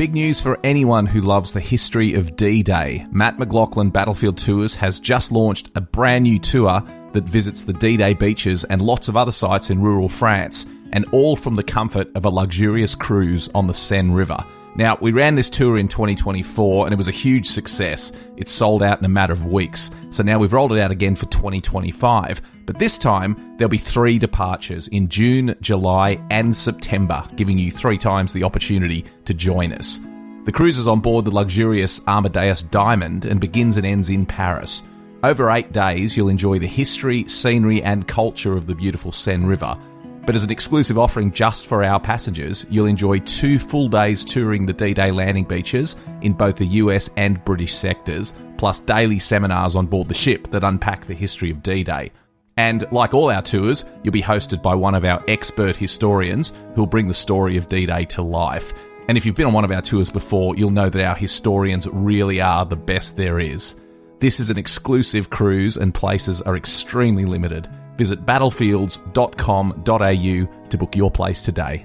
Big news for anyone who loves the history of D-Day. Matt McLachlan Battlefield Tours has just launched a brand new tour that visits the D-Day beaches and lots of other sites in rural France, and all from the comfort of a luxurious cruise on the Seine River. Now, we ran this tour in 2024 and it was a huge success. It sold out in a matter of weeks. So now we've rolled it out again for 2025. But this time, there'll be 3 departures in June, July and September, giving you 3 times the opportunity to join us. The cruise is on board the luxurious Amadeus Diamond and begins and ends in Paris. Over 8 days, you'll enjoy the history, scenery and culture of the beautiful Seine River. But as an exclusive offering just for our passengers, you'll enjoy 2 full days touring the D-Day landing beaches in both the US and British sectors, plus daily seminars on board the ship that unpack the history of D-Day. And like all our tours, you'll be hosted by one of our expert historians who'll bring the story of D-Day to life. And if you've been on one of our tours before, you'll know that our historians really are the best there is. This is an exclusive cruise and places are extremely limited. Visit battlefields.com.au to book your place today.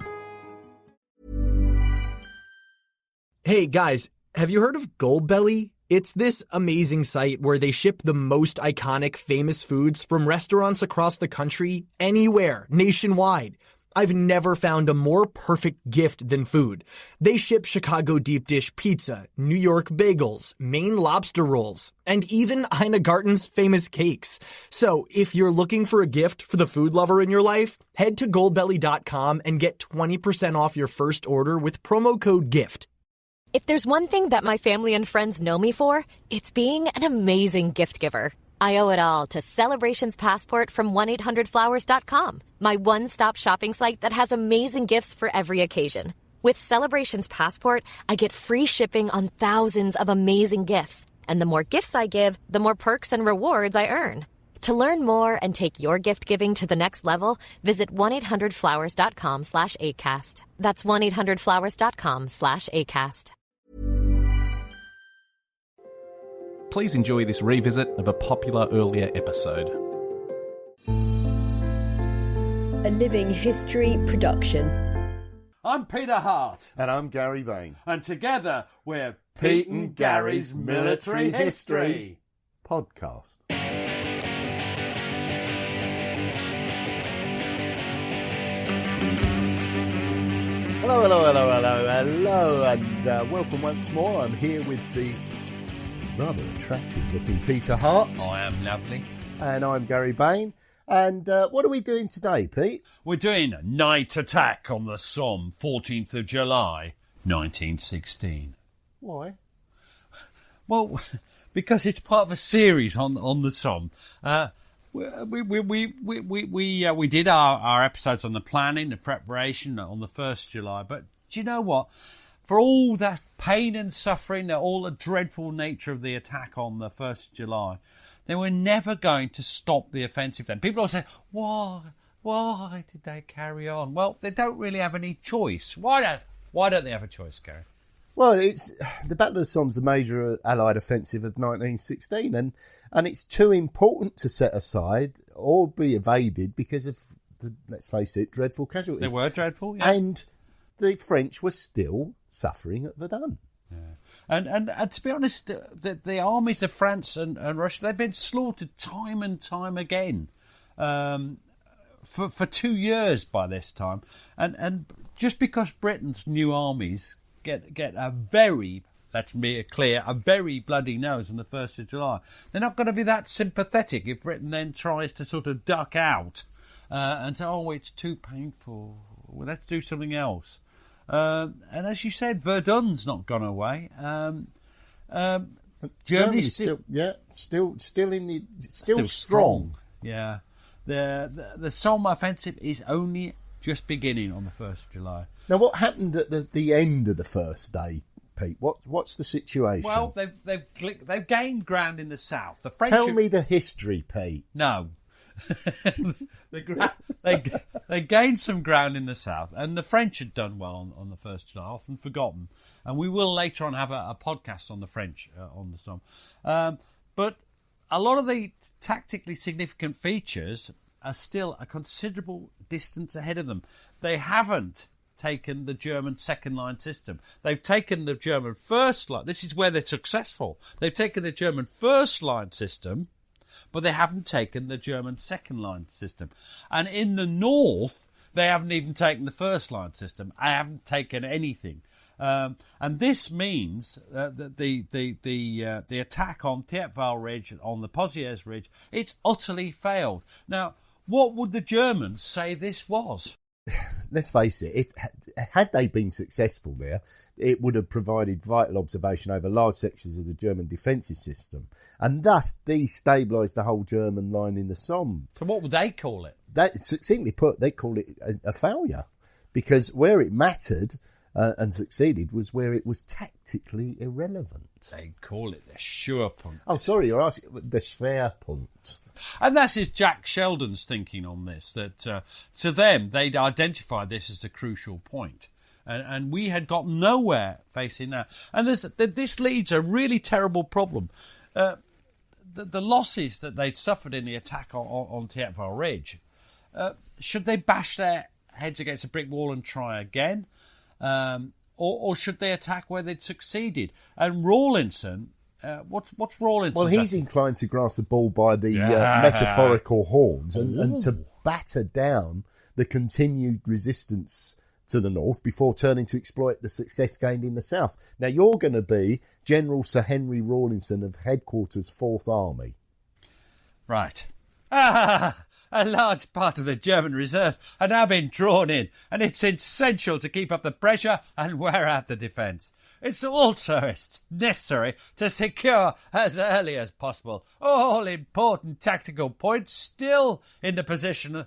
Hey guys, have you heard of Goldbelly? It's this amazing site where they ship the most iconic famous foods from restaurants across the country, anywhere, nationwide. I've never found a more perfect gift than food. They ship Chicago deep dish pizza, New York bagels, Maine lobster rolls, and even Ina Garten's famous cakes. So if you're looking for a gift for the food lover in your life, head to goldbelly.com and get 20% off your first order with promo code GIFT. If there's one thing that my family and friends know me for, it's being an amazing gift giver. I owe it all to Celebrations Passport from 1-800-Flowers.com, my one-stop shopping site that has amazing gifts for every occasion. With Celebrations Passport, I get free shipping on thousands of amazing gifts. And the more gifts I give, the more perks and rewards I earn. To learn more and take your gift giving to the next level, visit 1-800-Flowers.com/ACAST. That's 1-800-Flowers.com/ACAST. Please enjoy this revisit of a popular earlier episode. A Living History production. I'm Peter Hart. And I'm Gary Bain. And together we're Pete and Gary's Military History Podcast. Hello, and welcome once more. I'm here with the rather attractive-looking Peter Hart. I am lovely. And I'm Gary Bain. And what are we doing today, Pete? We're doing Night Attack on the Somme, 14th of July, 1916. Why? Well, because it's part of a series on the Somme. We did our episodes on the planning, the preparation on the 1st of July. But do you know what? For all that pain and suffering, all the dreadful nature of the attack on the 1st of July, they were never going to stop the offensive then. People always say, why did they carry on? Well, they don't really have any choice. Why don't they have a choice, Gary? Well, it's the Battle of the Somme's the major Allied offensive of 1916, and it's too important to set aside or be evaded because of, let's face it, dreadful casualties. They were dreadful, yeah. And the French were still suffering at Verdun. Yeah. And to be honest, the armies of France and Russia, they've been slaughtered time and time again for 2 years by this time. And just because Britain's new armies get a very, let's be clear, a very bloody nose on the 1st of July, they're not going to be that sympathetic if Britain then tries to sort of duck out and say, oh, it's too painful, well, let's do something else. And as you said, Verdun's not gone away. Germany's still strong. Yeah, the Somme offensive is only just beginning on the 1st of July. Now, what happened at the end of the first day, Pete? What's the situation? Well, they've gained ground in the south. The French Tell me the history, Pete. No. They gained some ground in the south, and the French had done well on the 1st of July, often forgotten. And we will later on have a podcast on the French on the Somme. But a lot of the tactically significant features are still a considerable distance ahead of them. They haven't taken the German second line system. They've taken the German first line. This is where they're successful. They've taken the German first line system, but they haven't taken the German second line system. And in the north, they haven't even taken the first line system. I haven't taken anything. And this means that the attack on Thiepval Ridge, on the Pozières Ridge, it's utterly failed. Now, what would the Germans say this was? Let's face it, had they been successful there, it would have provided vital observation over large sections of the German defensive system and thus destabilised the whole German line in the Somme. So what would they call it? That, succinctly put, they call it a failure, because where it mattered and succeeded was where it was tactically irrelevant. They call it the Schwerpunkt. Oh, sorry, you're asking the Schwerpunkt. And that's his Jack Sheldon's thinking on this, that to them, they'd identified this as a crucial point. And we had got nowhere facing that. And this leads a really terrible problem. The losses that they'd suffered in the attack on Thiepval Ridge, should they bash their heads against a brick wall and try again? Or should they attack where they'd succeeded? And Rawlinson... what's Rawlinson? Well, he's inclined to grasp the ball by the metaphorical horns and to batter down the continued resistance to the north before turning to exploit the success gained in the south. Now, you're going to be General Sir Henry Rawlinson of Headquarters 4th Army. Right. A large part of the German reserve are now being drawn in, and it's essential to keep up the pressure and wear out the defence. It's also necessary to secure as early as possible all important tactical points still in the possession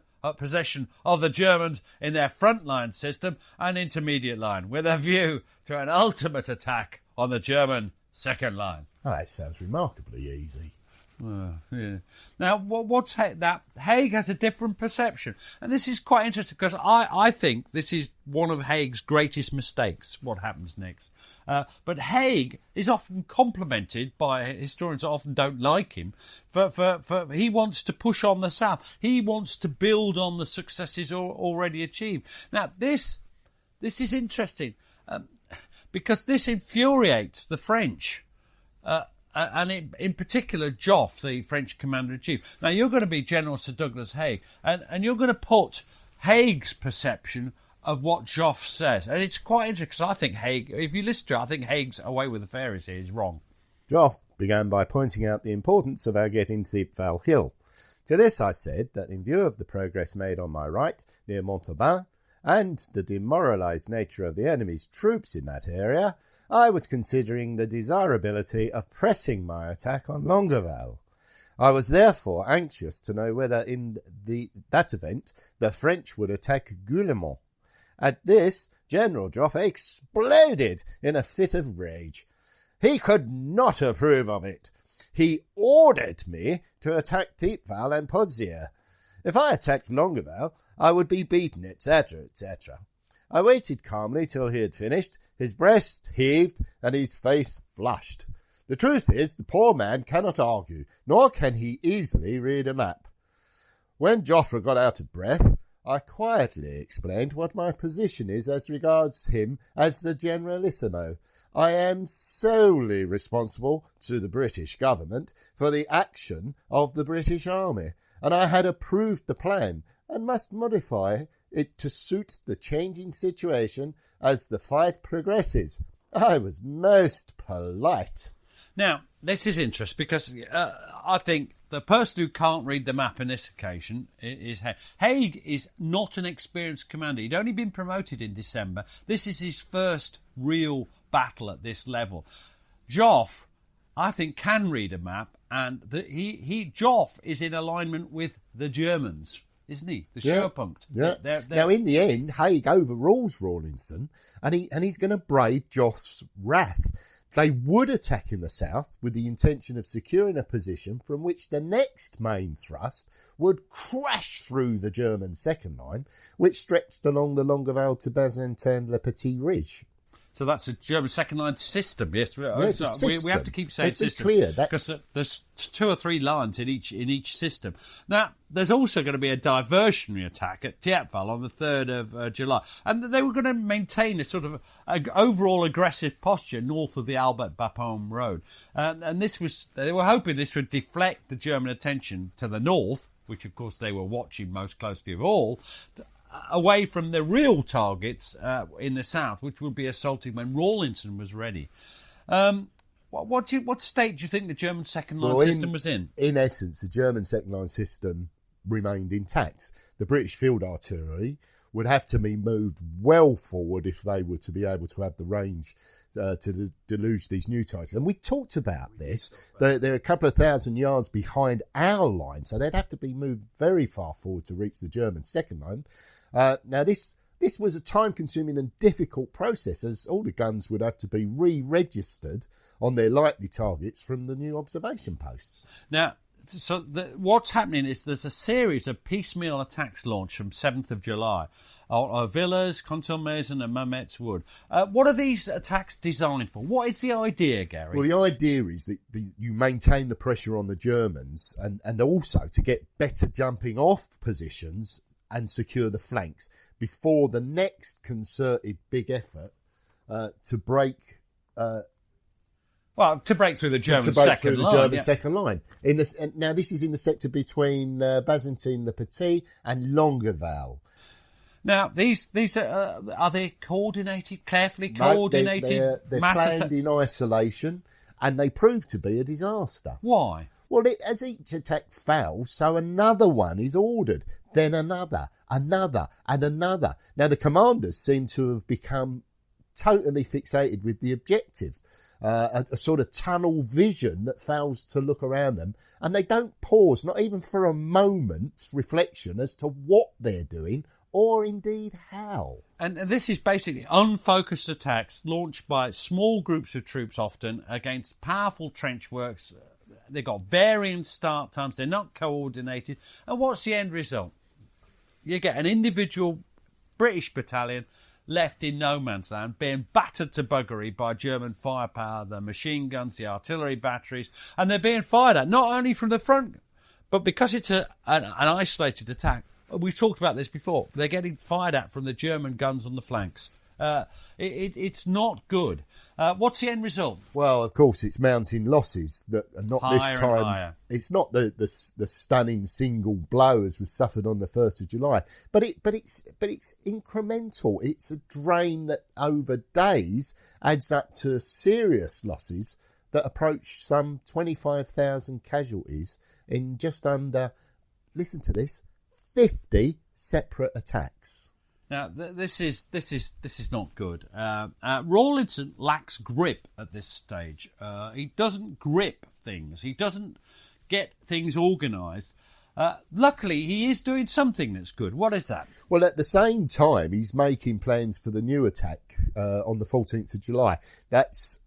of the Germans in their front-line system and intermediate line, with a view to an ultimate attack on the German second line. Oh, that sounds remarkably easy. Yeah. Now, what's that? Haig has a different perception, and this is quite interesting because I think this is one of Haig's greatest mistakes. What happens next? But Haig is often complimented by historians that often don't like him for he wants to push on the south. He wants to build on the successes already achieved. Now, this is interesting because this infuriates the French. And in particular, Joffre, the French commander-in-chief. Now, you're going to be General Sir Douglas Haig, and you're going to put Haig's perception of what Joffre says. And it's quite interesting, because I think Haig, if you listen to it, I think Haig's away with the fairies here is wrong. Joffre began by pointing out the importance of our getting to Thiepval Hill. To this I said that in view of the progress made on my right, near Montauban, and the demoralised nature of the enemy's troops in that area, I was considering the desirability of pressing my attack on Longueval. I was therefore anxious to know whether in that event the French would attack Guillemont. At this, General Joffre exploded in a fit of rage. He could not approve of it. He ordered me to attack Thiepval and Pozières. If I attacked Longueval, I would be beaten, etc., etc. I waited calmly till he had finished. His breast heaved and his face flushed. The truth is, the poor man cannot argue, nor can he easily read a map. When Joffre got out of breath, I quietly explained what my position is as regards him as the Generalissimo. I am solely responsible to the British government for the action of the British Army, and I had approved the plan and must modify it to suit the changing situation as the fight progresses. I was most polite. Now, this is interesting because I think the person who can't read the map in this occasion is Haig. Haig is not an experienced commander. He'd only been promoted in December. This is his first real battle at this level. Joffre, I think, can read a map, and Joffre is in alignment with the Germans, isn't he? The Schwerpunkt. Yeah. They're... Now, in the end, Haig overrules Rawlinson, and he's going to brave Joffre's wrath. They would attack in the south with the intention of securing a position from which the next main thrust would crash through the German second line, which stretched along the Longueval to Bazentin-le-Petit Ridge. So that's a German second-line system. Yes, it's a system. We have to keep saying Let's be system. clear, because there's 2 or 3 lines in each system. Now, there's also going to be a diversionary attack at Thiepval on the 3rd of July. And they were going to maintain a sort of overall aggressive posture north of the Albert Bapaume Road. And they were hoping this would deflect the German attention to the north, which of course they were watching most closely of all, away from the real targets in the south, which would be assaulted when Rawlinson was ready. What state do you think the German second-line system was in? In essence, the German second-line system remained intact. The British field artillery would have to be moved well forward if they were to be able to have the range to deluge these new targets. And we talked about this. They're a couple of thousand yards behind our line, so they'd have to be moved very far forward to reach the German second line. Now, this was a time-consuming and difficult process, as all the guns would have to be re-registered on their likely targets from the new observation posts. Now, so what's happening is there's a series of piecemeal attacks launched from 7th of July on Villers, Contalmaison and Mametz Wood. What are these attacks designed for? What is the idea, Gary? Well, the idea is that you maintain the pressure on the Germans and also to get better jumping off positions and secure the flanks before the next concerted big effort to break through the German second line. Now, this is in the sector between Bazentin-le-Petit and Longueval. Now, these are they coordinated, carefully coordinated? No, they're planned in isolation, and they prove to be a disaster. Why? Well, as each attack fails, so another one is ordered, then another, and another. Now, the commanders seem to have become totally fixated with the objective, a sort of tunnel vision that fails to look around them, and they don't pause, not even for a moment's reflection as to what they're doing, or indeed how. And this is basically unfocused attacks launched by small groups of troops often against powerful trench works. They've got varying start times, they're not coordinated. And what's the end result? You get an individual British battalion left in no man's land, being battered to buggery by German firepower, the machine guns, the artillery batteries, and they're being fired at not only from the front, but because it's an isolated attack. We've talked about this before. They're getting fired at from the German guns on the flanks. It's not good. What's the end result? Well, of course, it's mounting losses that are not higher this time. And higher. It's not the stunning single blow as was suffered on the 1st of July, but it's incremental. It's a drain that over days adds up to serious losses that approach some 25,000 casualties in just under, listen to this, 50 separate attacks. Now, this is not good. Rawlinson lacks grip at this stage. He doesn't grip things. He doesn't get things organised. Luckily, he is doing something that's good. What is that? Well, at the same time, he's making plans for the new attack on the 14th of July. That's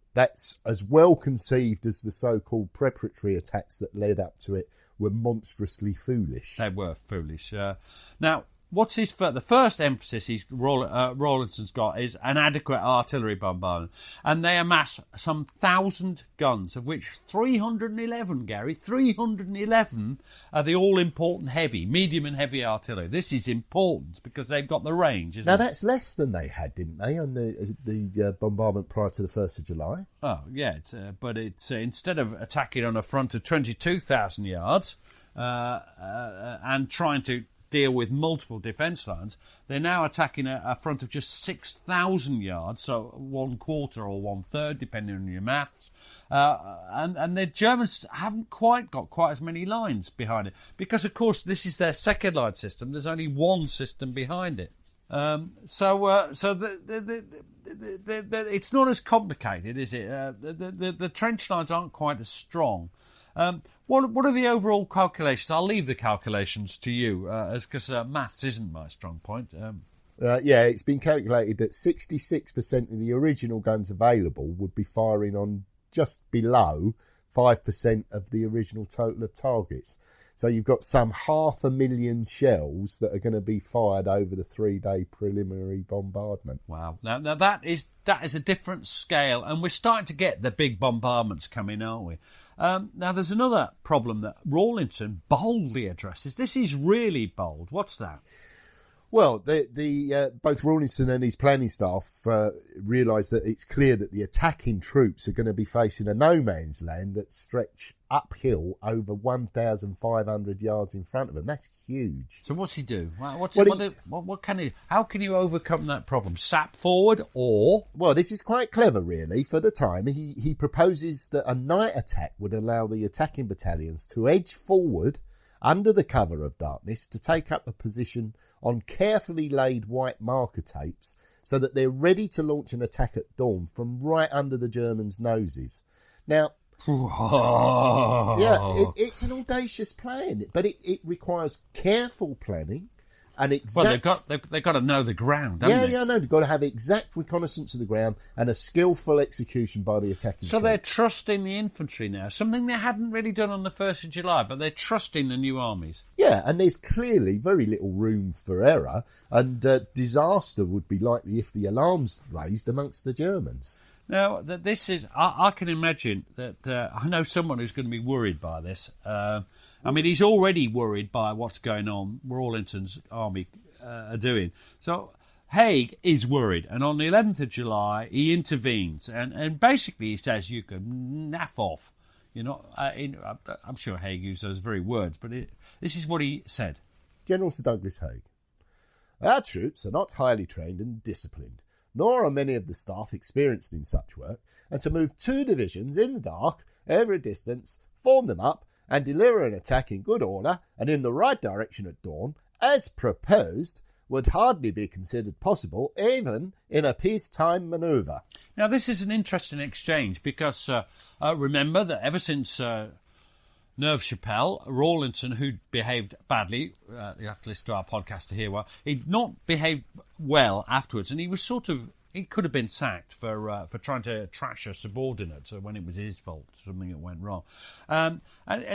as well conceived as the so-called preparatory attacks that led up to it were monstrously foolish. They were foolish. Now, what's the first emphasis Rawlinson's got is an adequate artillery bombardment. And they amass some 1,000 guns, of which 311, Gary, 311 are the all-important heavy, medium and heavy artillery. This is important because they've got the range, isn't it? Now, that's less than they had, didn't they, on the bombardment prior to the 1st of July? Oh, yeah, but it's instead of attacking on a front of 22,000 yards and trying to deal with multiple defence lines, they're now attacking a front of just 6,000 yards, so 1/4 or 1/3, depending on your maths. And the Germans haven't quite got quite as many lines behind it, because, of course, this is their second line system. There's only one system behind it. So it's not as complicated, is it? The trench lines aren't quite as strong. What are the overall calculations? I'll leave the calculations to you, because maths isn't my strong point. Yeah, it's been calculated that 66% of the original guns available would be firing on just below 5% of the original total of targets. So you've got some 500,000 shells that are going to be fired over the 3-day preliminary bombardment. Wow. Now that is a different scale, and we're starting to get the big bombardments coming, aren't we? Now there's another problem that Rawlinson boldly addresses. This is really bold. What's that? Well, both Rawlinson and his planning staff realise that it's clear that the attacking troops are going to be facing a no man's land that stretch uphill over 1,500 yards in front of them. That's huge. So what's he do? What can he? How can you overcome that problem? Sap forward, or? Well, this is quite clever, really. For the time, he proposes that a night attack would allow the attacking battalions to edge forward under the cover of darkness to take up a position on carefully laid white marker tapes so that they're ready to launch an attack at dawn from right under the Germans' noses. Now, it's an audacious plan, but it requires careful planning and exact... Well, they've got to know the ground, haven't they? Yeah, no, they've got to have exact reconnaissance of the ground and a skillful execution by the attacking So troops. they're trusting the infantry now, something they hadn't really done on the 1st of July, but they're trusting the new armies. Yeah, and there's clearly very little room for error, and disaster would be likely if the alarm's raised amongst the Germans. Now, this is, I can imagine that I know someone who's going to be worried by this. I mean, he's already worried by what's going on, Rawlinson's army are doing. So Haig is worried, and on the 11th of July, he intervenes, and basically he says, you can naff off. You know, I'm sure Haig used those very words, but this is what he said. General Sir Douglas Haig. Our troops are not highly trained and disciplined, nor are many of the staff experienced in such work, and to move 2 divisions in the dark, over a distance, form them up, and deliver an attack in good order and in the right direction at dawn, as proposed, would hardly be considered possible even in a peacetime manoeuvre. Now, this is an interesting exchange because remember that ever since Neuve-Chapelle, Rawlinson, who'd behaved badly, you have to listen to our podcast to hear he'd not behaved well afterwards, and he could have been sacked for trying to trash a subordinate when it was his fault, something that went wrong. And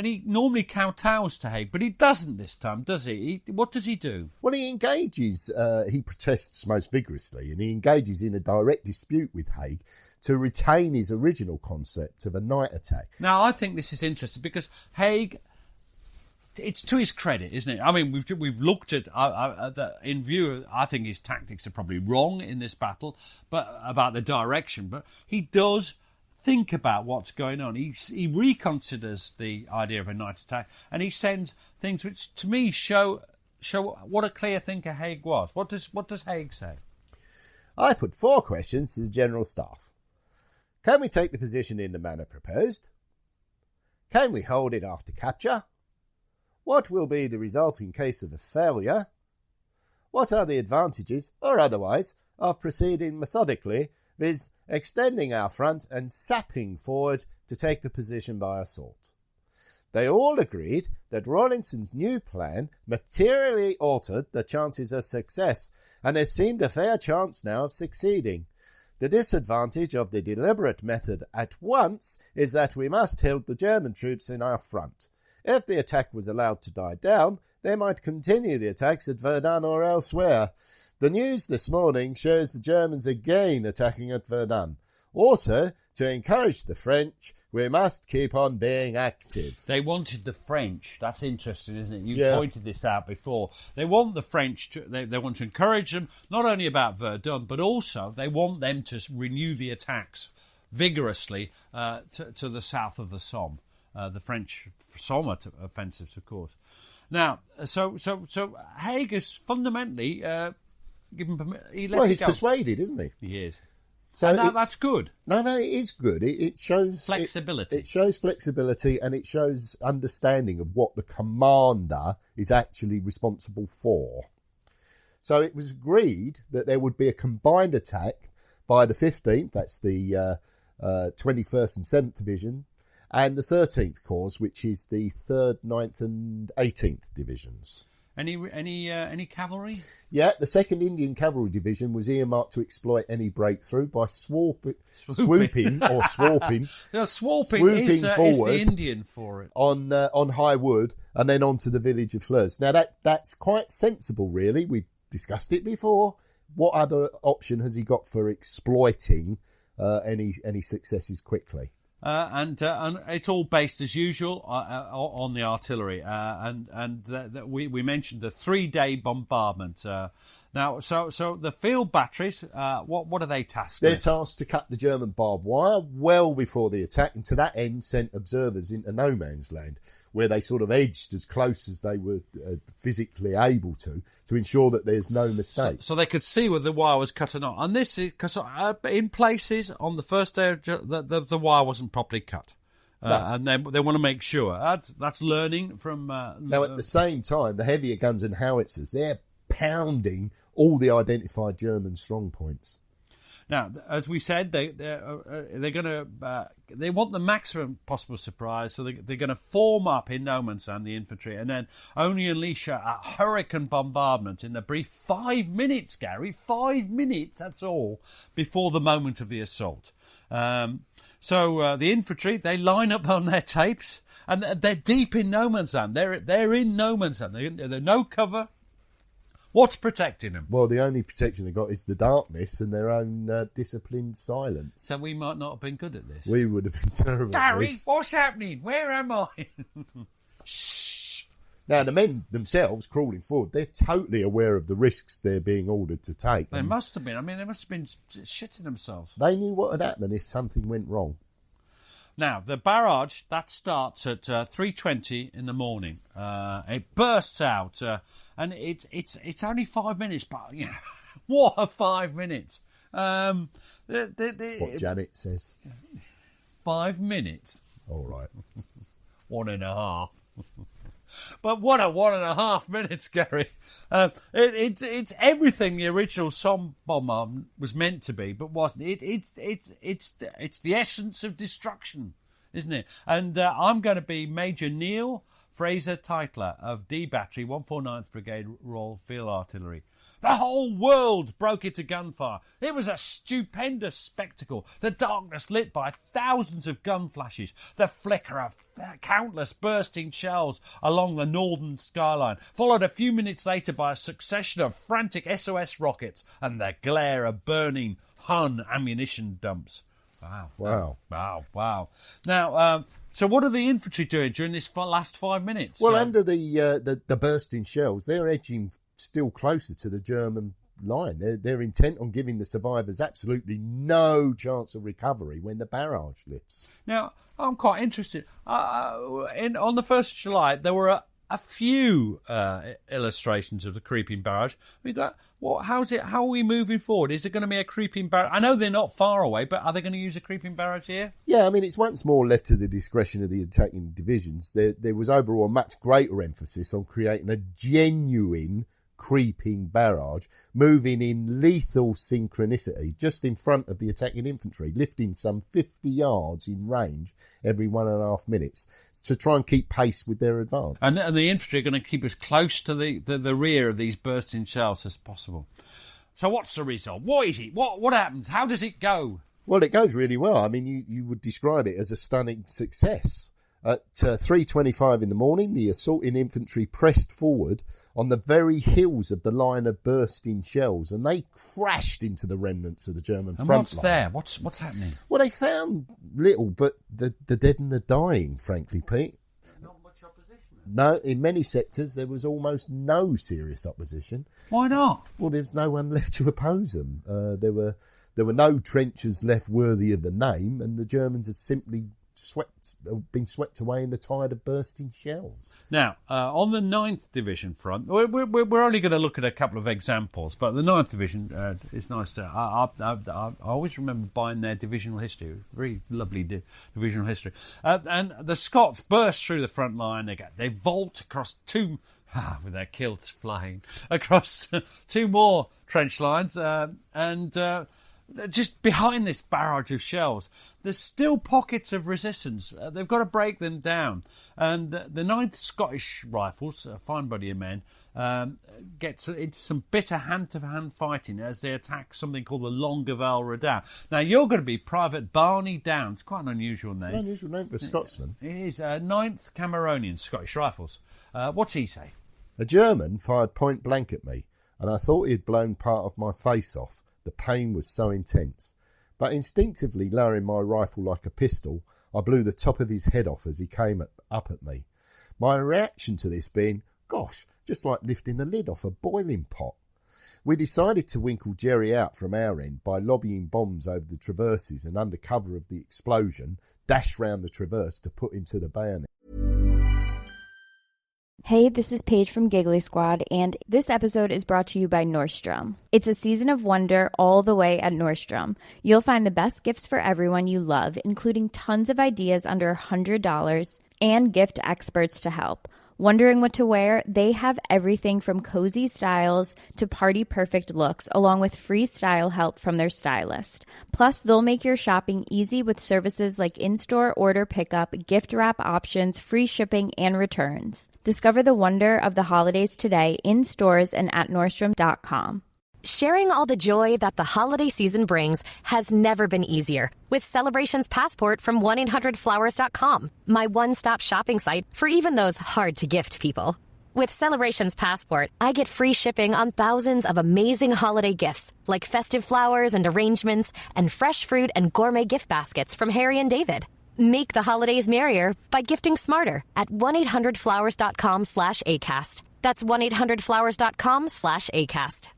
he normally kowtows to Haig, but he doesn't this time, does he? What does he do? Well, he engages, he protests most vigorously, and he engages in a direct dispute with Haig to retain his original concept of a night attack. Now, I think this is interesting because Haig... It's to his credit, isn't it? I mean, we've looked at in view. I think his tactics are probably wrong in this battle, but about the direction. But he does think about what's going on. He reconsiders the idea of a night attack, and he sends things which, to me, show what a clear thinker Haig was. What does Haig say? I put 4 questions to the General Staff. Can we take the position in the manner proposed? Can we hold it after capture? What will be the result in case of a failure? What are the advantages, or otherwise, of proceeding methodically, viz. Extending our front and sapping forward to take the position by assault? They all agreed that Rawlinson's new plan materially altered the chances of success, and there seemed a fair chance now of succeeding. The disadvantage of the deliberate method at once is that we must hold the German troops in our front. If the attack was allowed to die down, they might continue the attacks at Verdun or elsewhere. The news this morning shows the Germans again attacking at Verdun. Also, to encourage the French, we must keep on being active. They wanted the French. That's interesting, isn't it? You pointed this out before. They want the French to. They want to encourage them, not only about Verdun, but also they want them to renew the attacks vigorously to the south of the Somme. The French Somme offensives, of course. Now, so Haig is fundamentally given permission. He's persuaded, isn't he? He is. So and that's good. No, it is good. It shows flexibility. It shows flexibility, and it shows understanding of what the commander is actually responsible for. So it was agreed that there would be a combined attack by the 15th. That's the 21st and 7th Division. And the 13th Corps, which is the 3rd, 9th and 18th Divisions. Any cavalry? Yeah, the 2nd Indian Cavalry Division was earmarked to exploit any breakthrough by swooping. No, swooping is the Indian for it. On high wood and then onto the village of Fleurs. Now that's quite sensible, really. We've discussed it before. What other option has he got for exploiting any successes quickly? And it's all based as usual on the artillery. We mentioned the 3-day bombardment. Now, so the field batteries, what are they tasked with? They're tasked to cut the German barbed wire well before the attack, and to that end sent observers into no man's land, where they sort of edged as close as they were physically able to ensure that there's no mistake. So they could see where the wire was cut or not. And this is because in places on the first day the wire wasn't properly cut. And they want to make sure. That's learning from... Now, at the same time, the heavier guns and howitzers, they're pounding all the identified German strong points. Now, as we said, they're going to they want the maximum possible surprise, so they're going to form up in no man's land, the infantry, and then only unleash a hurricane bombardment in the brief 5 minutes, Gary, 5 minutes, that's all, before the moment of the assault. So the infantry, they line up on their tapes, and they're deep in no man's land. They're in no man's land. They're no cover. What's protecting them? Well, the only protection they've got is the darkness and their own disciplined silence. So we might not have been good at this. We would have been terrible at Gary, this. what's happening? Where am I? Shh. Now, the men themselves crawling forward, they're totally aware of the risks they're being ordered to take. They must have been. I mean, they must have been shitting themselves. They knew what would happen if something went wrong. Now, the barrage, that starts at 3:20 in the morning. It bursts out, and it's only 5 minutes, but you know, what a 5 minutes! That's what Janet says. 5 minutes. All right. 1.5. But what a 1.5 minutes, Gary. It's everything the original Somme bomb was meant to be, but wasn't. It's the essence of destruction, isn't it? And I'm going to be Major Neil Fraser Tytler of D Battery, 149th Brigade Royal Field Artillery. The whole world broke into gunfire. It was a stupendous spectacle. The darkness lit by thousands of gun flashes, the flicker of countless bursting shells along the northern skyline, followed a few minutes later by a succession of frantic SOS rockets and the glare of burning Hun ammunition dumps. Wow. Now, so what are the infantry doing during this last 5 minutes? Well, under the bursting shells, they're edging still closer to the German line. They're intent on giving the survivors absolutely no chance of recovery when the barrage lifts. Now, I'm quite interested. On the 1st of July, there were a few illustrations of the creeping barrage. We got how are we moving forward? Is it going to be a creeping barrage? I know they're not far away, but are they going to use a creeping barrage here? Yeah, I mean, it's once more left to the discretion of the attacking divisions. There was overall a much greater emphasis on creating a genuine creeping barrage, moving in lethal synchronicity just in front of the attacking infantry, lifting some 50 yards in range every 1.5 minutes to try and keep pace with their advance. And the infantry are going to keep as close to the rear of these bursting shells as possible. So what's the result? What is it? What happens? How does it go? Well, it goes really well. I mean, you would describe it as a stunning success. At 3:25 in the morning, the assaulting infantry pressed forward on the very heels of the line of bursting shells, and they crashed into the remnants of the German front line. What's there? What's happening? Well, they found little, but the dead and the dying, frankly, Pete. Not much opposition. No, in many sectors there was almost no serious opposition. Why not? Well, there was no one left to oppose them. There were no trenches left worthy of the name, and the Germans had simply been swept away in the tide of bursting shells. Now, on the 9th Division front, we're only going to look at a couple of examples, but the 9th Division is nice to... I always remember buying their divisional history. Very lovely divisional history. And the Scots burst through the front line. They vault across two... with their kilts flying across two more trench lines, and just behind this barrage of shells, there's still pockets of resistance. They've got to break them down. And the 9th Scottish Rifles, a fine body of men, gets into some bitter hand-to-hand fighting as they attack something called the Longueval Redoubt. Now, you're going to be Private Barney Down. It's quite an unusual name. It's an unusual name for a Scotsman. It is. 9th Cameronian Scottish Rifles. What's he say? A German fired point blank at me, and I thought he had blown part of my face off. The pain was so intense. But instinctively lowering my rifle like a pistol, I blew the top of his head off as he came up at me. My reaction to this being, gosh, just like lifting the lid off a boiling pot. We decided to winkle Jerry out from our end by lobbying bombs over the traverses and under cover of the explosion, dashed round the traverse to put him to the bayonet. Hey, this is Paige from Giggly Squad, and this episode is brought to you by Nordstrom. It's a season of wonder all the way at Nordstrom. You'll find the best gifts for everyone you love, including tons of ideas under $100 and gift experts to help. Wondering what to wear? They have everything from cozy styles to party-perfect looks, along with free style help from their stylist. Plus, they'll make your shopping easy with services like in-store order pickup, gift wrap options, free shipping, and returns. Discover the wonder of the holidays today in stores and at Nordstrom.com. Sharing all the joy that the holiday season brings has never been easier. With Celebrations Passport from 1-800-Flowers.com, my one-stop shopping site for even those hard-to-gift people. With Celebrations Passport, I get free shipping on thousands of amazing holiday gifts, like festive flowers and arrangements, and fresh fruit and gourmet gift baskets from Harry and David. Make the holidays merrier by gifting smarter at 1-800-Flowers.com/ACAST. That's 1-800-Flowers.com/ACAST.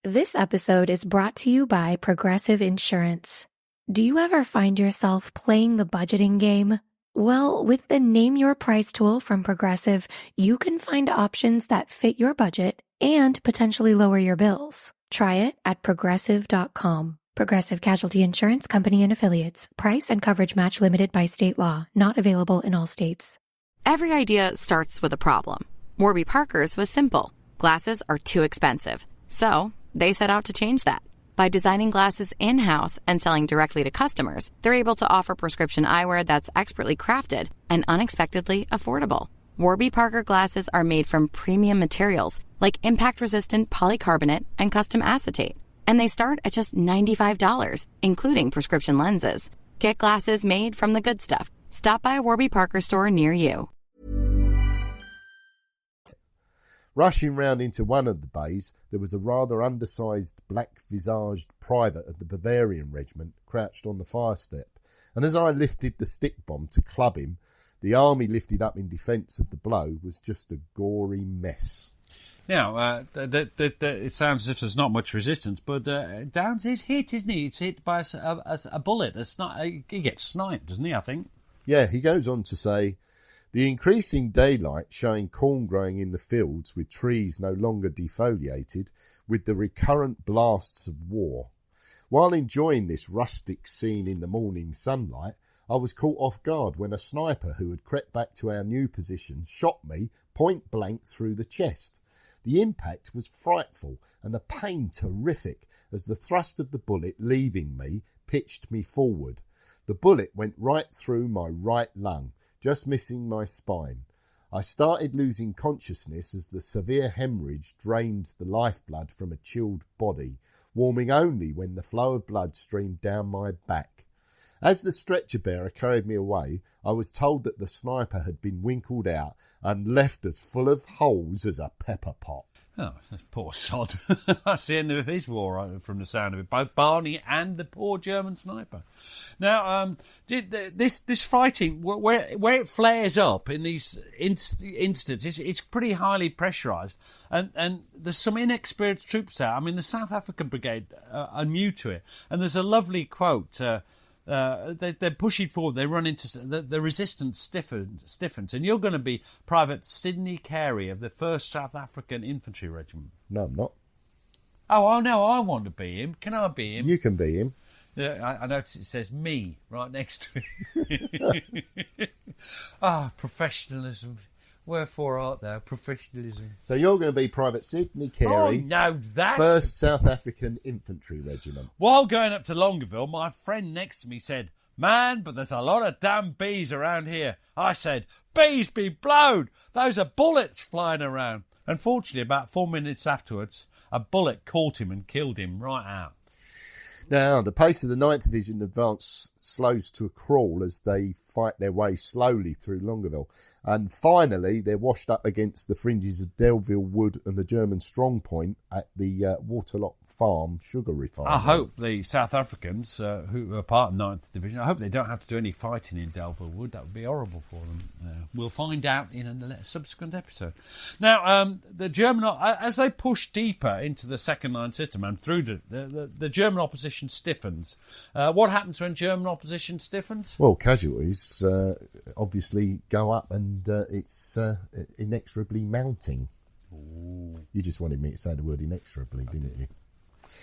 This episode is brought to you by Progressive Insurance. Do you ever find yourself playing the budgeting game? Well, with the Name Your Price tool from Progressive, you can find options that fit your budget and potentially lower your bills. Try it at Progressive.com. Progressive Casualty Insurance Company and Affiliates. Price and coverage match limited by state law. Not available in all states. Every idea starts with a problem. Warby Parker's was simple. Glasses are too expensive. So they set out to change that. By designing glasses in-house and selling directly to customers, they're able to offer prescription eyewear that's expertly crafted and unexpectedly affordable. Warby Parker glasses are made from premium materials like impact-resistant polycarbonate and custom acetate. And they start at just $95, including prescription lenses. Get glasses made from the good stuff. Stop by a Warby Parker store near you. Rushing round into one of the bays, there was a rather undersized, black-visaged private of the Bavarian regiment crouched on the fire step, and as I lifted the stick bomb to club him, the army lifted up in defence of the blow was just a gory mess. Now, it sounds as if there's not much resistance, but Downs is hit, isn't he? It's hit by a bullet. He gets sniped, doesn't he, I think? Yeah, he goes on to say, the increasing daylight showing corn growing in the fields with trees no longer defoliated, with the recurrent blasts of war. While enjoying this rustic scene in the morning sunlight, I was caught off guard when a sniper who had crept back to our new position shot me point blank through the chest. The impact was frightful and the pain terrific as the thrust of the bullet leaving me pitched me forward. The bullet went right through my right lung, just missing my spine. I started losing consciousness as the severe hemorrhage drained the lifeblood from a chilled body, warming only when the flow of blood streamed down my back. As the stretcher bearer carried me away, I was told that the sniper had been winkled out and left as full of holes as a pepper pot. Oh, poor sod. That's the end of his war, from the sound of it. Both Barney and the poor German sniper. Now, this fighting, where it flares up in these instances, it's pretty highly pressurised. And there's some inexperienced troops there. I mean, the South African Brigade are new to it. And there's a lovely quote. They're pushing forward. They run into the resistance stiffens, and you're going to be Private Sidney Carey of the 1st South African Infantry Regiment. No, I'm not. Oh, no, I want to be him. Can I be him? You can be him. Yeah, I notice it says me right next to it. Professionalism. Wherefore art thou? Professionalism. So you're going to be Private Sidney Carey. Oh, no, that's... 1st South African Infantry Regiment. While going up to Longueville, my friend next to me said, "Man, but there's a lot of damn bees around here." I said, "Bees be blowed! Those are bullets flying around." Unfortunately, about 4 minutes afterwards, a bullet caught him and killed him right out. Now, the pace of the 9th Division advance slows to a crawl as they fight their way slowly through Longueville. And finally, they're washed up against the fringes of Delville Wood and the German strong point at the Waterlock Farm sugar refinery. I hope the South Africans, who are part of 9th Division, I hope they don't have to do any fighting in Delville Wood. That would be horrible for them. We'll find out in a subsequent episode. Now, the German, as they push deeper into the second line system and through the German opposition stiffens. What happens when German opposition stiffens? Well, casualties obviously go up and it's inexorably mounting. Ooh. You just wanted me to say the word inexorably, didn't you?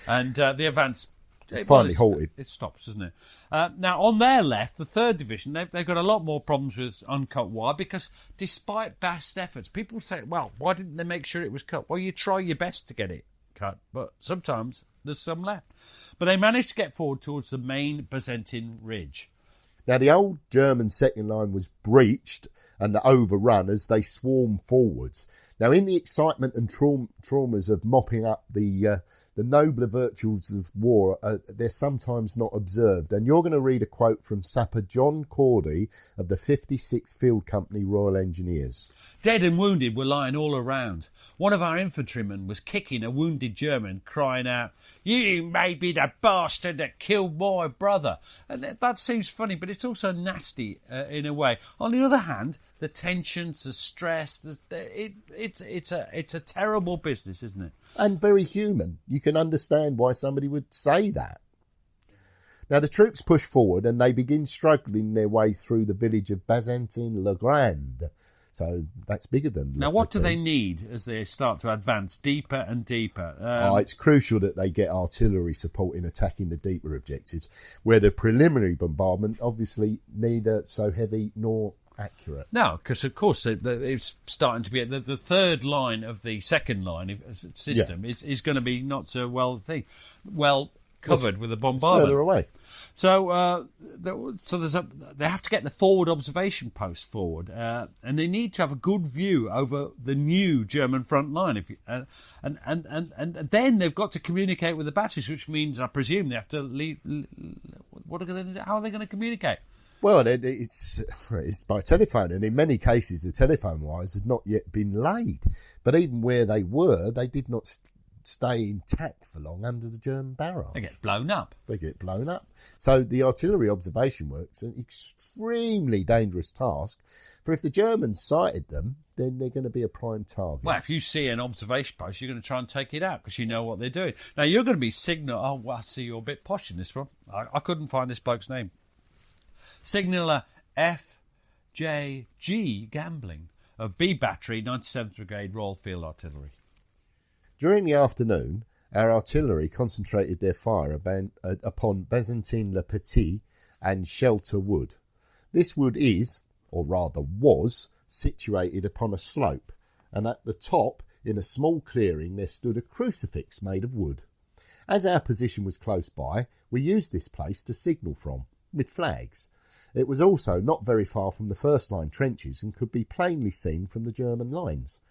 And the advance... It's finally halted. It stops, doesn't it? Now, on their left, the 3rd Division, they've got a lot more problems with uncut wire because despite best efforts, people say, well, why didn't they make sure it was cut? Well, you try your best to get it cut, but sometimes there's some left. But they managed to get forward towards the main Bazentin Ridge. Now, the old German second line was breached and overrun as they swarmed forwards. Now, in the excitement and traumas of mopping up the nobler virtues of war, they're sometimes not observed. And you're going to read a quote from Sapper John Cordy of the 56th Field Company Royal Engineers. "Dead and wounded were lying all around. One of our infantrymen was kicking a wounded German, crying out, 'You may be the bastard that killed my brother.'" And that seems funny, but it's also nasty in a way. On the other hand, the tensions, the stress, it's a terrible business, isn't it? And very human. You can understand why somebody would say that. Now, the troops push forward and they begin struggling their way through the village of Bazentin-le-Grand. So that's bigger than... Now, what do they need as they start to advance deeper and deeper? It's crucial that they get artillery support in attacking the deeper objectives, where the preliminary bombardment, obviously, neither so heavy nor accurate. No, because of course it's starting to be the 3rd line of the second line system is going to be not so well covered with a bombardment. It's further away. So they have to get the forward observation post forward, and they need to have a good view over the new German front line. And then they've got to communicate with the batteries, which means I presume they have to leave. How are they going to communicate? Well, it's by telephone, and in many cases the telephone wires had not yet been laid. But even where they were, they did not stay intact for long under the German barrage. They get blown up. So the artillery observation work's an extremely dangerous task, for if the Germans sighted them, then they're going to be a prime target. Well, if you see an observation post, you're going to try and take it out because you know what they're doing. Now, you're going to be signal... Oh, well, I see you're a bit posh in this one. I couldn't find this bloke's name. Signaller F.J.G. Gambling of B Battery, 97th Brigade Royal Field Artillery. During the afternoon, our artillery concentrated their fire upon Bazentin-le-Petit and Shelter Wood. This wood is, or rather was, situated upon a slope, and at the top, in a small clearing, there stood a crucifix made of wood. As our position was close by, we used this place to signal from, with flags. It was also not very far from the first line trenches and could be plainly seen from the German lines.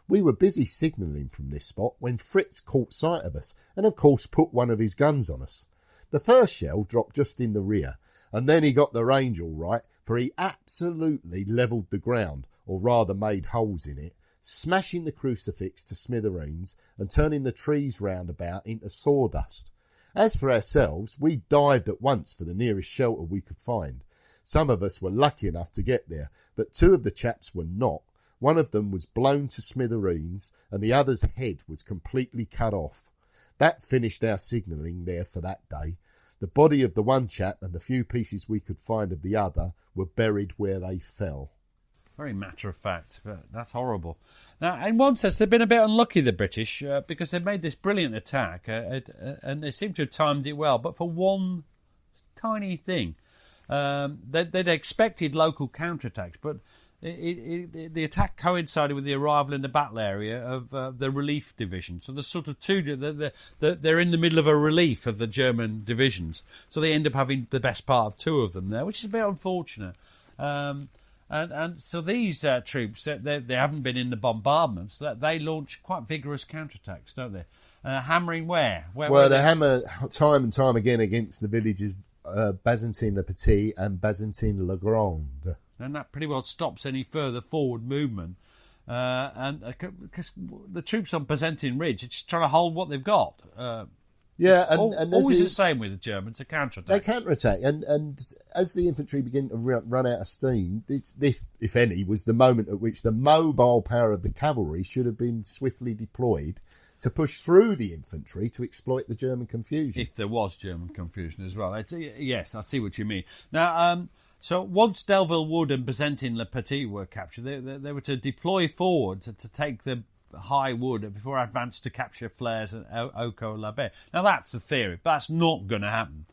We were busy signalling from this spot when Fritz caught sight of us and of course put one of his guns on us. The first shell dropped just in the rear, and then he got the range all right, for he absolutely levelled the ground, or rather made holes in it, smashing the crucifix to smithereens and turning the trees round about into sawdust. As for ourselves, we dived at once for the nearest shelter we could find. Some of us were lucky enough to get there, but 2 of the chaps were not. One of them was blown to smithereens, and the other's head was completely cut off. That finished our signalling there for that day. The body of the one chap and the few pieces we could find of the other were buried where they fell. Very matter of fact, but that's horrible. Now, in one sense, they've been a bit unlucky, the British, because they made this brilliant attack, and they seem to have timed it well, but for one tiny thing. They'd expected local counterattacks, but the attack coincided with the arrival in the battle area of the relief division. So there's sort of they're in the middle of a relief of the German divisions. So they end up having the best part of 2 of them there, which is a bit unfortunate. And so these troops, they haven't been in the bombardments. They launch quite vigorous counterattacks, don't they? Hammering where? Well, they hammer time and time again against the villages Bazentin-le-Petit and Bazentin-le-Grand. And that pretty well stops any further forward movement. And because the troops on Bazentin Ridge are just trying to hold what they've got. And always the same with the Germans, a counterattack. They counterattack, and as the infantry begin to run out of steam, this, if any, was the moment at which the mobile power of the cavalry should have been swiftly deployed to push through the infantry to exploit the German confusion. If there was German confusion as well. Yes, I see what you mean. Now, so once Delville Wood and Bazentin-le-Petit were captured, they were to deploy forward to take the high wood before advance to capture Flers and Oko-la-Baie. Now that's the theory, but that's not going to happen.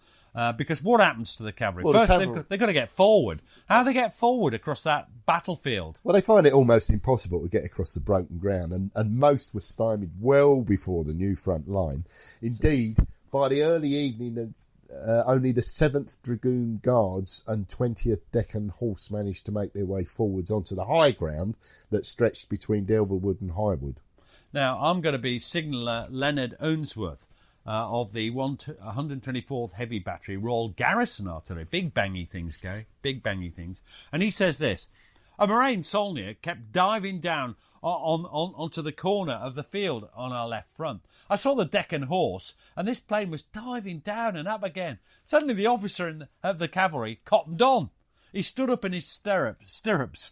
Because what happens to the cavalry? Well, First, they've got to get forward. How do they get forward across that battlefield? Well, they find it almost impossible to get across the broken ground, and most were stymied well before the new front line. Indeed, by the early evening of only the 7th Dragoon Guards and 20th Deccan Horse managed to make their way forwards onto the high ground that stretched between Delville Wood and Highwood. Now, I'm going to be Signaller Leonard Ownsworth of the 124th Heavy Battery Royal Garrison Artillery. Big bangy things, Gary. Big bangy things. And he says this: a Moraine Saulnier kept diving down onto the corner of the field on our left front. I saw the Deccan Horse, and this plane was diving down and up again. Suddenly the officer of the cavalry cottoned on. He stood up in his stirrups,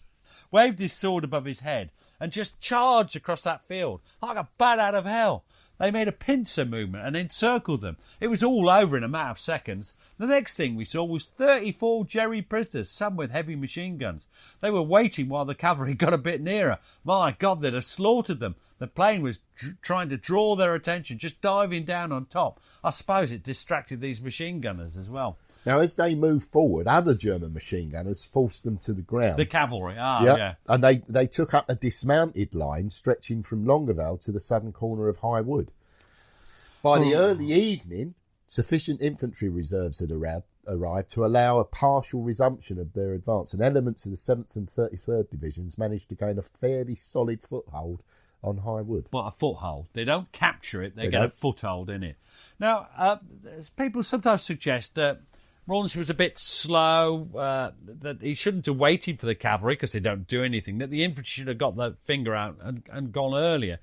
waved his sword above his head, and just charged across that field like a bat out of hell. They made a pincer movement and encircled them. It was all over in a matter of seconds. The next thing we saw was 34 Jerry prisoners, some with heavy machine guns. They were waiting while the cavalry got a bit nearer. My God, they'd have slaughtered them. The plane was trying to draw their attention, just diving down on top. I suppose it distracted these machine gunners as well. Now, as they moved forward, other German machine gunners forced them to the ground. The cavalry, yeah. And they took up a dismounted line stretching from Longueval to the southern corner of High Wood. By the early evening, sufficient infantry reserves had arrived to allow a partial resumption of their advance, and elements of the 7th and 33rd Divisions managed to gain a fairly solid foothold on High Wood. Well, a foothold. They don't capture it, they get a foothold in it. Now, people sometimes suggest that Rawlinson was a bit slow, that he shouldn't have waited for the cavalry because they don't do anything, that the infantry should have got their finger out and gone earlier.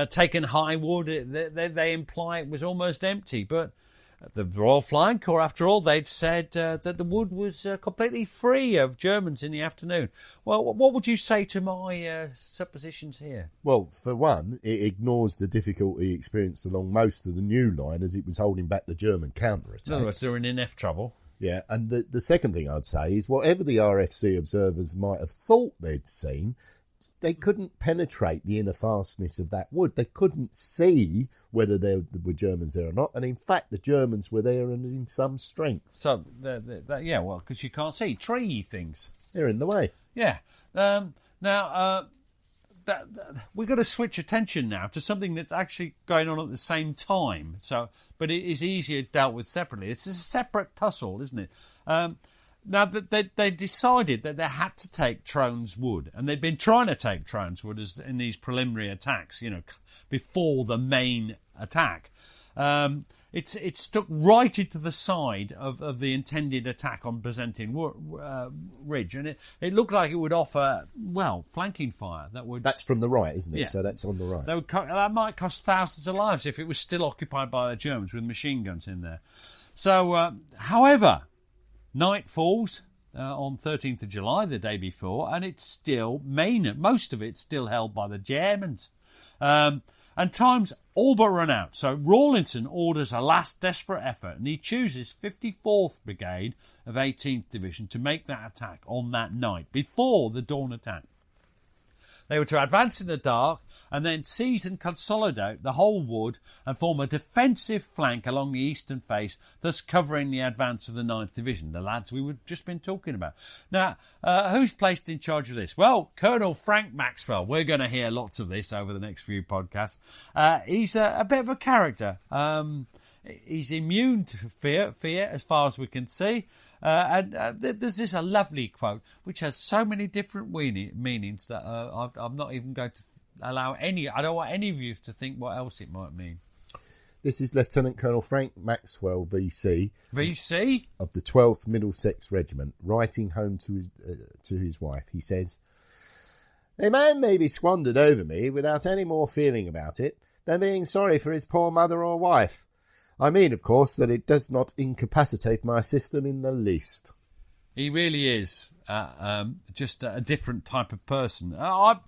Taken High Wood, they imply it was almost empty, but the Royal Flying Corps, after all, they'd said that the wood was completely free of Germans in the afternoon. Well, what would you say to my suppositions here? Well, for one, it ignores the difficulty experienced along most of the new line as it was holding back the German counterattacks. In other words, they were in enough trouble. Yeah, and the second thing I'd say is whatever the RFC observers might have thought they'd seen, they couldn't penetrate the inner fastness of that wood. They couldn't see whether there were Germans there or not. And in fact, the Germans were there and in some strength. So, because you can't see tree things. They're in the way. Yeah. Now, we've got to switch attention now to something that's actually going on at the same time. But it is easier dealt with separately. It's a separate tussle, isn't it? Now, they decided that they had to take Trones Wood, and they'd been trying to take Trones Wood in these preliminary attacks, before the main attack. It's stuck right into the side of the intended attack on Bazentin Ridge, and it looked like it would offer, flanking fire. That's from the right, isn't it? Yeah. So that's on the right. That might cost thousands of lives if it was still occupied by the Germans with machine guns in there. So, however, night falls on 13th of July, the day before, and it's still most of it's still held by the Germans. And time's all but run out. So Rawlinson orders a last desperate effort, and he chooses 54th Brigade of 18th Division to make that attack on that night, before the dawn attack. They were to advance in the dark and then seize and consolidate the whole wood and form a defensive flank along the eastern face, thus covering the advance of the 9th Division, the lads we were just been talking about. Now, who's placed in charge of this? Well, Colonel Frank Maxwell. We're going to hear lots of this over the next few podcasts. He's a bit of a character. He's immune to fear as far as we can see. There's this a lovely quote which has so many different meanings that I'm not even going to allow any. I don't want any of you to think what else it might mean. This is Lieutenant Colonel Frank Maxwell, VC. VC? Of the 12th Middlesex Regiment, writing home to his wife. He says, "A man may be squandered over me without any more feeling about it than being sorry for his poor mother or wife. I mean, of course, that it does not incapacitate my system in the least." He really is just a different type of person.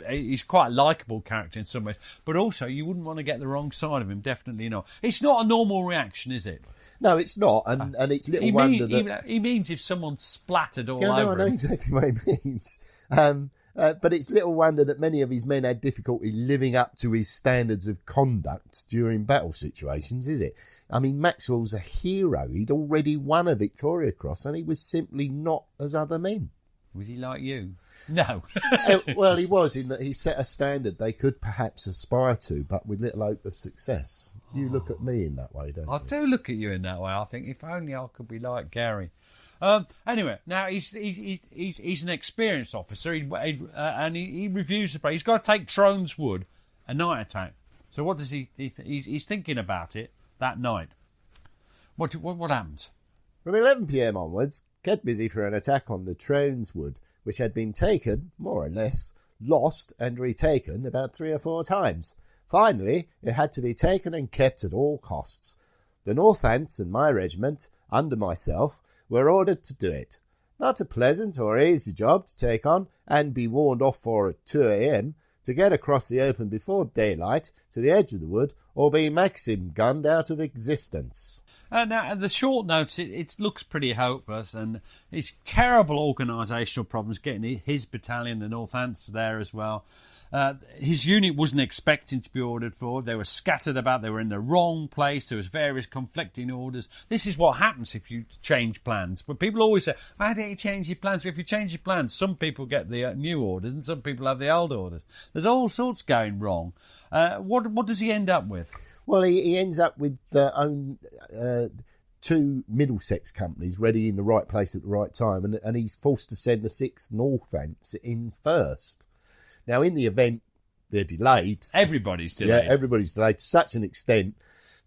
He's quite a likeable character in some ways, but also you wouldn't want to get the wrong side of him, definitely not. It's not a normal reaction, is it? No, it's not, and it's little wonder that... He means if someone splattered all over him. I know him. exactly what he means. But it's little wonder that many of his men had difficulty living up to his standards of conduct during battle situations, is it? I mean, Maxwell's a hero. He'd already won a Victoria Cross, and he was simply not as other men. Was he like you? No. Well, he was, in that he set a standard they could perhaps aspire to, but with little hope of success. You look at me in that way, don't you? I do look at you in that way. I think, if only I could be like Gary. Anyway, now he's an experienced officer, and he reviews the play. He's got to take Trones Wood, a night attack. So what does he's thinking about it that night. What happens? From 11 p.m. onwards, get busy for an attack on the Trones Wood, which had been taken, more or less, lost and retaken about 3 or 4 times. Finally, it had to be taken and kept at all costs. The Northants and my regiment, under myself, were ordered to do it. Not a pleasant or easy job to take on and be warned off for at 2 a.m, to get across the open before daylight to the edge of the wood or be Maxim gunned out of existence. Now, the short notes, it looks pretty hopeless, and it's terrible organisational problems getting his battalion, the Northants, there as well. His unit wasn't expecting to be ordered forward. They were scattered about. They were in the wrong place. There was various conflicting orders. This is what happens if you change plans. But people always say, why don't you change your plans? Well, if you change your plans, some people get the new orders and some people have the old orders. There's all sorts going wrong. What does he end up with? Well, he ends up with 2 Middlesex companies ready in the right place at the right time, and he's forced to send the 6th Northants in first. Now, in the event, they're delayed. Everybody's delayed. Yeah, everybody's delayed to such an extent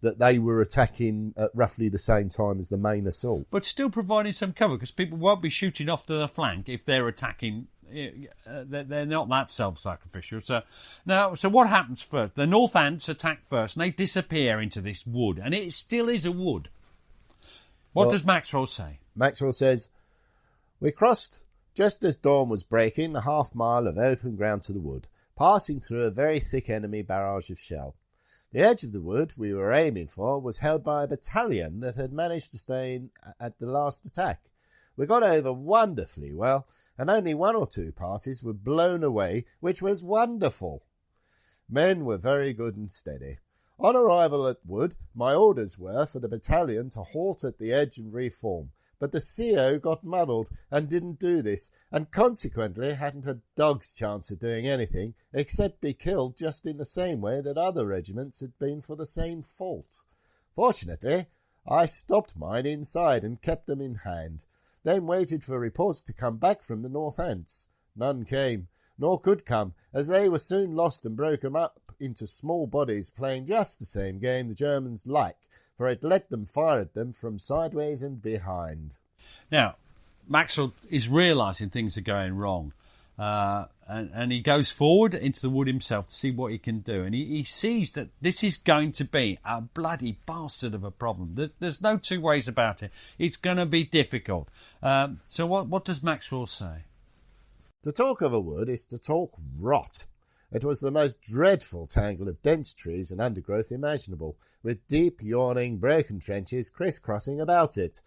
that they were attacking at roughly the same time as the main assault. But still providing some cover, because people won't be shooting off to the flank if they're attacking. They're not that self-sacrificial. So what happens first? The Northants attack first, and they disappear into this wood, and it still is a wood. What does Maxwell say? Maxwell says, "We crossed just as dawn was breaking the half-mile of open ground to the wood, passing through a very thick enemy barrage of shell. The edge of the wood we were aiming for was held by a battalion that had managed to stay in at the last attack. We got over wonderfully well, and only 1 or 2 parties were blown away, which was wonderful. Men were very good and steady. On arrival at Wood, my orders were for the battalion to halt at the edge and reform, but the CO got muddled and didn't do this, and consequently hadn't a dog's chance of doing anything, except be killed just in the same way that other regiments had been for the same fault. Fortunately, I stopped mine inside and kept them in hand, then waited for reports to come back from the Northants. None came, nor could come, as they were soon lost and broken up into small bodies, playing just the same game the Germans like, for it let them fire at them from sideways and behind." Now, Maxwell is realising things are going wrong, and he goes forward into the wood himself to see what he can do, and he sees that this is going to be a bloody bastard of a problem. There's no two ways about it. It's going to be difficult. So what does Maxwell say? "To talk of a wood is to talk rot. It was the most dreadful tangle of dense trees and undergrowth imaginable, with deep, yawning, broken trenches criss-crossing about it.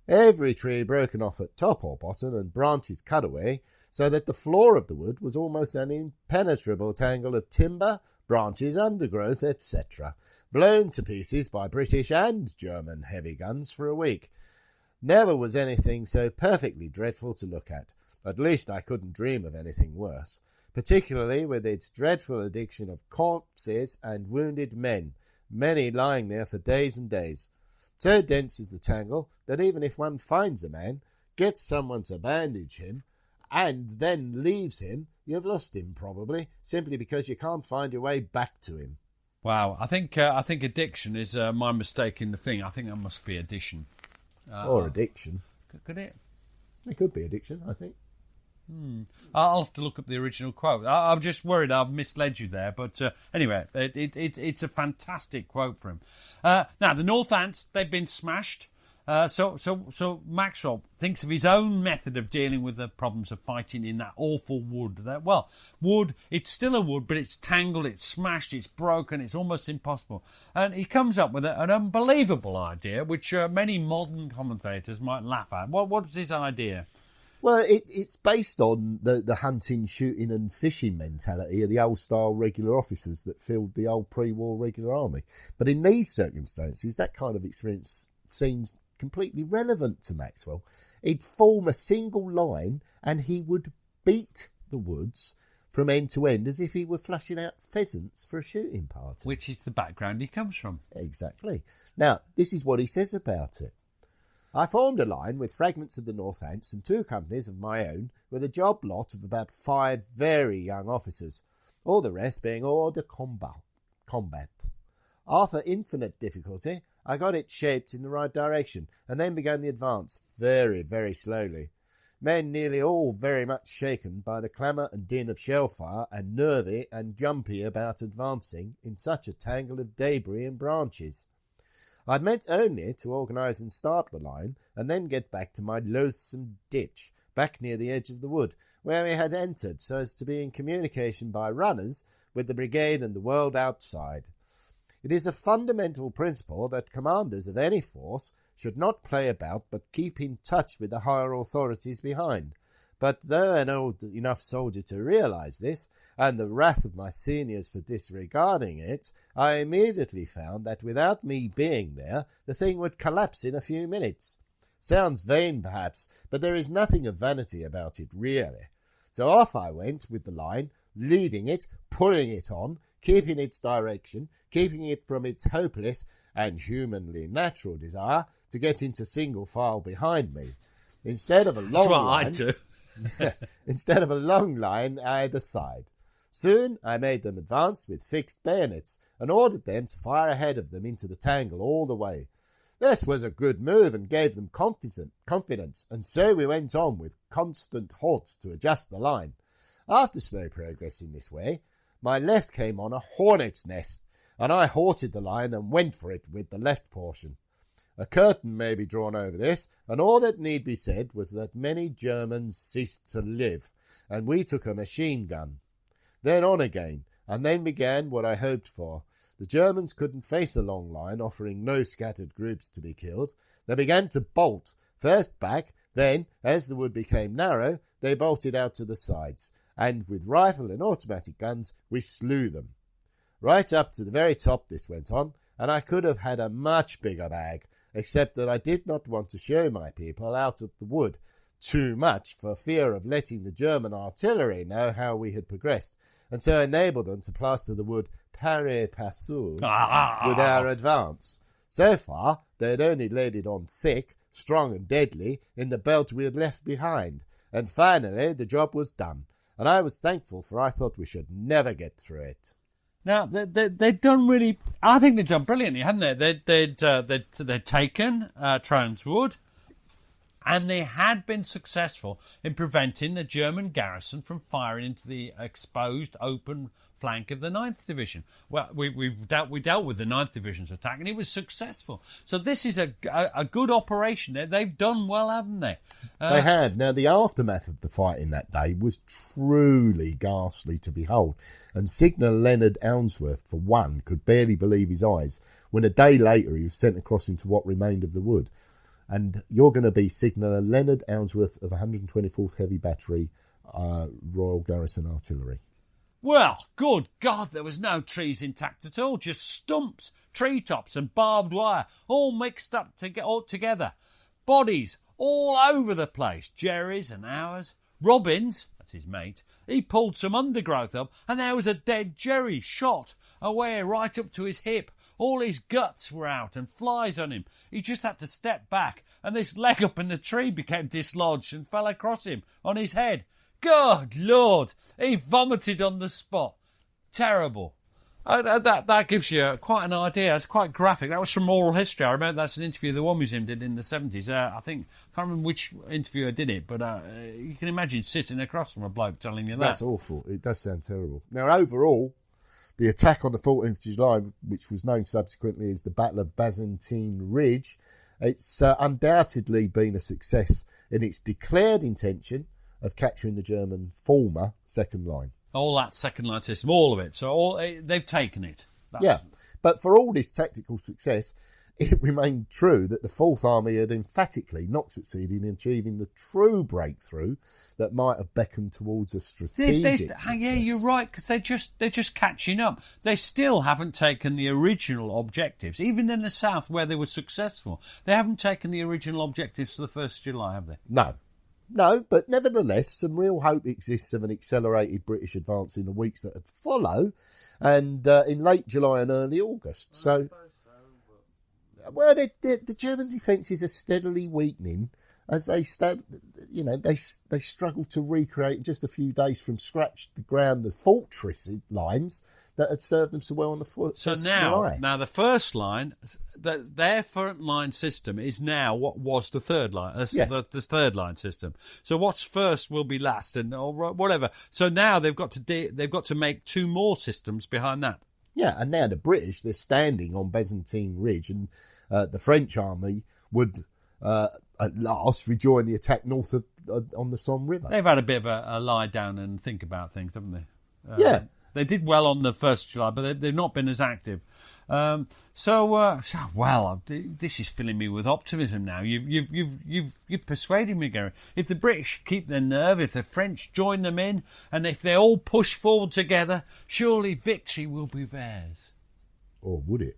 Every tree broken off at top or bottom and branches cut away, so that the floor of the wood was almost an impenetrable tangle of timber, branches, undergrowth, etc., blown to pieces by British and German heavy guns for a week. Never was anything so perfectly dreadful to look at least I couldn't dream of anything worse, particularly with its dreadful addiction of corpses and wounded men, many lying there for days and days. So dense is the tangle that even if one finds a man, gets someone to bandage him, and then leaves him, you've lost him probably, simply because you can't find your way back to him. Wow, I think addiction is my mistake in the thing. I think that must be addition. Or addiction. Could it? It could be addiction, I think. I'll have to look up the original quote. I'm just worried I've misled you there. But anyway, it's a fantastic quote from him. Now, the North Ants, they've been smashed. So Maxwell thinks of his own method of dealing with the problems of fighting in that awful wood. Wood, it's still a wood, but it's tangled, it's smashed, it's broken, it's almost impossible. And he comes up with an unbelievable idea, which many modern commentators might laugh at. What was his idea? Well, it's based on the hunting, shooting and fishing mentality of the old-style regular officers that filled the old pre-war regular army. But in these circumstances, that kind of experience seems completely relevant to Maxwell. He'd form a single line and he would beat the woods from end to end as if he were flushing out pheasants for a shooting party. Which is the background he comes from. Exactly. Now, this is what he says about it. I formed a line with fragments of the North Ants and 2 companies of my own with a job lot of about 5 very young officers, all the rest being hors de combat. After infinite difficulty, I got it shaped in the right direction and then began the advance very, very slowly. Men nearly all very much shaken by the clamour and din of shellfire and nervy and jumpy about advancing in such a tangle of debris and branches. I'd meant only to organise and start the line and then get back to my loathsome ditch, back near the edge of the wood, where we had entered so as to be in communication by runners with the brigade and the world outside. It is a fundamental principle that commanders of any force should not play about but keep in touch with the higher authorities behind. But though an old enough soldier to realise this, and the wrath of my seniors for disregarding it, I immediately found that without me being there, the thing would collapse in a few minutes. Sounds vain, perhaps, but there is nothing of vanity about it, really. So off I went with the line, leading it, pulling it on, keeping its direction, keeping it from its hopeless and humanly natural desire to get into single file behind me. Instead of a long line... That's what I do. Instead of a long line either side. Soon I made them advance with fixed bayonets and ordered them to fire ahead of them into the tangle all the way. This was a good move and gave them confidence, and so we went on with constant halts to adjust the line. After slow progress in this way, my left came on a hornet's nest, and I halted the line and went for it with the left portion. A curtain may be drawn over this, and all that need be said was that many Germans ceased to live, and we took a machine gun. Then on again, and then began what I hoped for. The Germans couldn't face a long line offering no scattered groups to be killed. They began to bolt, first back, then, as the wood became narrow, they bolted out to the sides, and with rifle and automatic guns we slew them. Right up to the very top this went on, and I could have had a much bigger bag, except that I did not want to show my people out of the wood too much for fear of letting the German artillery know how we had progressed, and so enabled them to plaster the wood pari passu with our advance. So far, they had only laid it on thick, strong and deadly in the belt we had left behind, and finally the job was done, and I was thankful, for I thought we should never get through it. Now, they'd done really... I think they'd done brilliantly, hadn't they? They'd taken Trones Wood, and they had been successful in preventing the German garrison from firing into the exposed open flank of the 9th Division. Well, we dealt with the 9th Division's attack, and it was successful. So this is a good operation. They've done well, haven't they? They had. Now, the aftermath of the fighting that day was truly ghastly to behold, and Signor Leonard Ounsworth, for one, could barely believe his eyes when a day later he was sent across into what remained of the wood. And you're going to be Signaller Leonard Ellsworth of 124th Heavy Battery, Royal Garrison Artillery. Well, good God, there was no trees intact at all, just stumps, treetops and barbed wire, all mixed up all together. Bodies all over the place, Jerry's and ours. Robin's, that's his mate, he pulled some undergrowth up and there was a dead Jerry shot away right up to his hip. All his guts were out and flies on him. He just had to step back and this leg up in the tree became dislodged and fell across him on his head. Good Lord, he vomited on the spot. Terrible. That gives you quite an idea. It's quite graphic. That was from Oral History. I remember that's an interview the War Museum did in the 70s. I can't remember which interviewer did it, but you can imagine sitting across from a bloke telling you that. That's awful. It does sound terrible. Now, overall, the attack on the 14th of July, which was known subsequently as the Battle of Byzantine Ridge, it's undoubtedly been a success in its declared intention of capturing the German former second line. All that second line system, all of it. So they've taken it. Yeah, but for all this tactical success, it remained true that the Fourth Army had emphatically not succeeded in achieving the true breakthrough that might have beckoned towards a strategic success. Yeah, you're right, because they're just catching up. They still haven't taken the original objectives, even in the south where they were successful. They haven't taken the original objectives for the 1st of July, have they? No, but nevertheless, some real hope exists of an accelerated British advance in the weeks that would follow, and in late July and early August. So, well, the German defences are steadily weakening as they struggle to recreate in just a few days from scratch the fortress lines that had served them so well on the 1st of July. Now the first line, their front line system is now what was the third line, the third line system. So what's first will be last, or whatever. So now they've got to make 2 more systems behind that. Yeah, and now the British, they're standing on Byzantine Ridge, and the French army would at last rejoin the attack north of on the Somme River. They've had a bit of a lie down and think about things, haven't they? Yeah. They did well on the 1st of July, but they've not been as active. This is filling me with optimism now. You've persuaded me, Gary. If the British keep their nerve, if the French join them in, and if they all push forward together, surely victory will be theirs. Or would it?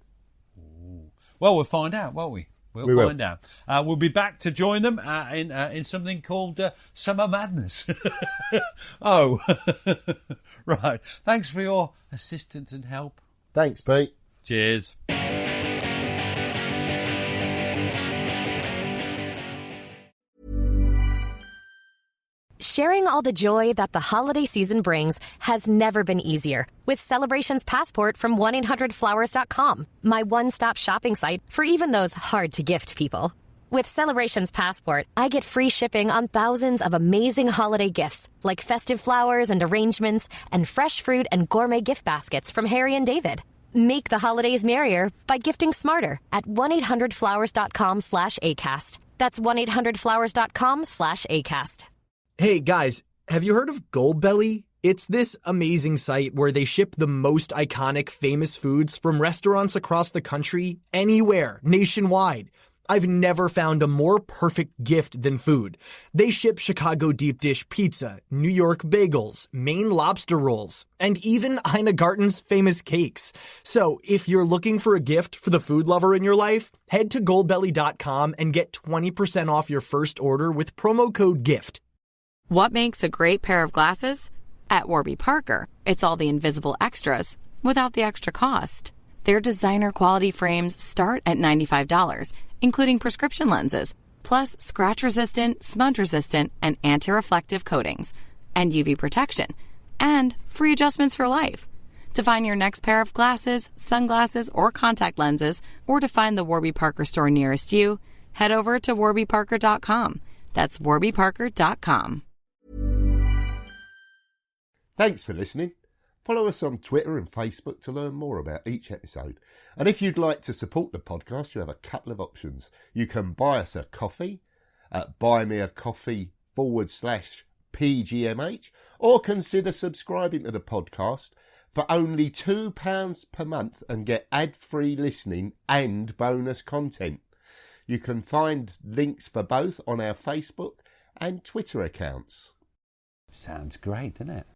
Ooh. Well, we'll find out, won't we? We'll find out. We'll be back to join them in something called Summer Madness. Oh, right. Thanks for your assistance and help. Thanks, Pete. Cheers. Sharing all the joy that the holiday season brings has never been easier. With Celebrations Passport from 1-800-Flowers.com, my one-stop shopping site for even those hard-to-gift people. With Celebrations Passport, I get free shipping on thousands of amazing holiday gifts, like festive flowers and arrangements, and fresh fruit and gourmet gift baskets from Harry and David. Make the holidays merrier by gifting smarter at 1-800-Flowers.com/ACAST. That's 1-800-Flowers.com/ACAST. Hey guys, have you heard of Goldbelly? It's this amazing site where they ship the most iconic famous foods from restaurants across the country, anywhere, nationwide. I've never found a more perfect gift than food. They ship Chicago deep dish pizza, New York bagels, Maine lobster rolls, and even Ina Garten's famous cakes. So if you're looking for a gift for the food lover in your life, head to goldbelly.com and get 20% off your first order with promo code GIFT. What makes a great pair of glasses? At Warby Parker, it's all the invisible extras without the extra cost. Their designer quality frames start at $95, including prescription lenses, plus scratch-resistant, smudge-resistant, and anti-reflective coatings, and UV protection, and free adjustments for life. To find your next pair of glasses, sunglasses, or contact lenses, or to find the Warby Parker store nearest you, head over to warbyparker.com. That's warbyparker.com. Thanks for listening. Follow us on Twitter and Facebook to learn more about each episode. And if you'd like to support the podcast, you have a couple of options. You can buy us a coffee at buymeacoffee.com/PGMH, or consider subscribing to the podcast for only £2 per month and get ad-free listening and bonus content. You can find links for both on our Facebook and Twitter accounts. Sounds great, doesn't it?